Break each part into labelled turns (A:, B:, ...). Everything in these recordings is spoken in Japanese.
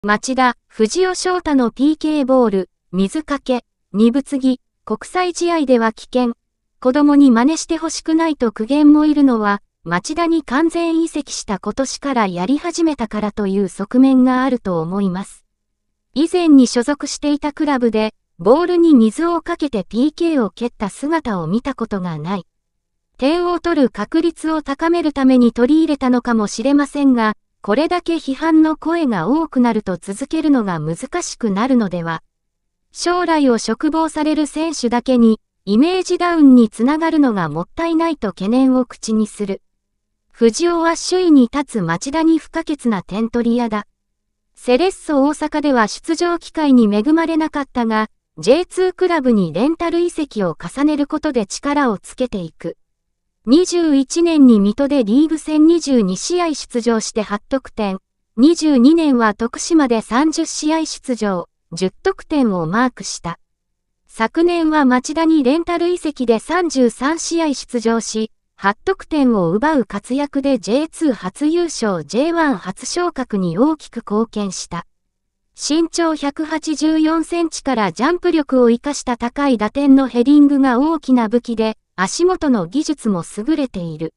A: 町田、藤尾翔太の PK ボール、水かけ、二分継ぎ、国際試合では危険。子供に真似してほしくないと苦言もいるのは、町田に完全移籍した今年からやり始めたからという側面があると思います。以前に所属していたクラブで、ボールに水をかけて PK を蹴った姿を見たことがない。点を取る確率を高めるために取り入れたのかもしれませんが、これだけ批判の声が多くなると続けるのが難しくなるのでは。将来を嘱望される選手だけに、イメージダウンにつながるのがもったいないと懸念を口にする。藤尾は首位に立つ町田に不可欠な点取り屋だ。セレッソ大阪では出場機会に恵まれなかったが、J2 クラブにレンタル移籍を重ねることで力をつけていく。21年に水戸でリーグ戦22試合出場して8得点。22年は徳島で30試合出場、10得点をマークした。昨年は町田にレンタル移籍で33試合出場し、8得点を奪う活躍で J2 初優勝 J1 初昇格に大きく貢献した。身長184センチからジャンプ力を生かした高い打点のヘディングが大きな武器で、足元の技術も優れている。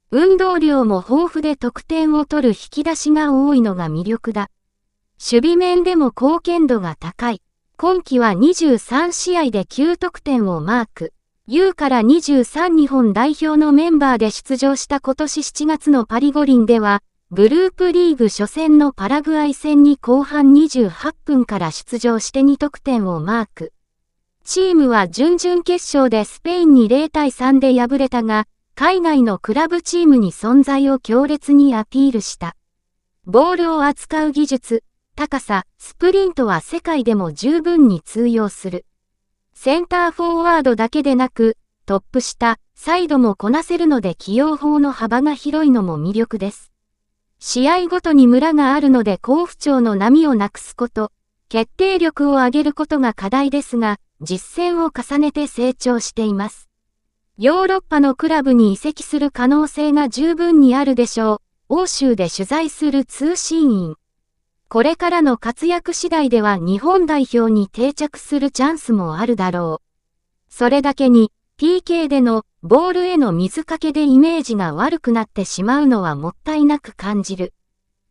A: 運動量も豊富で得点を取る引き出しが多いのが魅力だ。守備面でも貢献度が高い。今季は23試合で9得点をマーク。U から23日本代表のメンバーで出場した今年7月のパリ五輪では、グループリーグ初戦のパラグアイ戦に後半28分から出場して2得点をマーク。チームは準々決勝でスペインに0対3で敗れたが、海外のクラブチームに存在を強烈にアピールした。ボールを扱う技術、高さ、スプリントは世界でも十分に通用する。センターフォワードだけでなく、トップ下、サイドもこなせるので起用法の幅が広いのも魅力です。試合ごとにムラがあるので好不調の波をなくすこと、決定力を上げることが課題ですが、実践を重ねて成長しています。ヨーロッパのクラブに移籍する可能性が十分にあるでしょう。欧州で取材する通信員。これからの活躍次第では日本代表に定着するチャンスもあるだろう。それだけに、PK でのボールへの水かけでイメージが悪くなってしまうのはもったいなく感じる。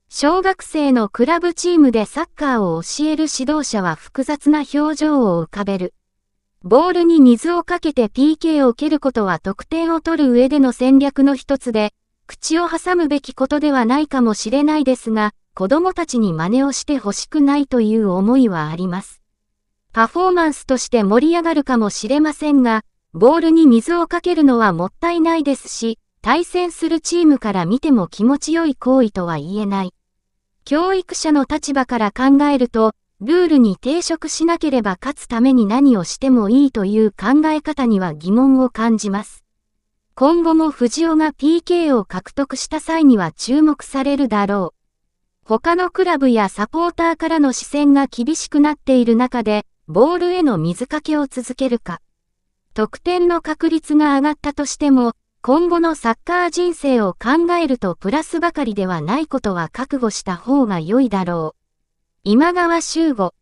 A: 小学生のクラブチームでサッカーを教える指導者は複雑な表情を浮かべる。ボールに水をかけて PK を蹴ることは得点を取る上での戦略の一つで、口を挟むべきことではないかもしれないですが、子供たちに真似をしてほしくないという思いはあります。パフォーマンスとして盛り上がるかもしれませんが、ボールに水をかけるのはもったいないですし、対戦するチームから見ても気持ちよい行為とは言えない。教育者の立場から考えると、ルールに抵触しなければ勝つために何をしてもいいという考え方には疑問を感じます。今後も藤尾が PK を獲得した際には注目されるだろう。他のクラブやサポーターからの視線が厳しくなっている中で、ボールへの水かけを続けるか。得点の確率が上がったとしても、今後のサッカー人生を考えるとプラスばかりではないことは覚悟した方が良いだろう。今川修吾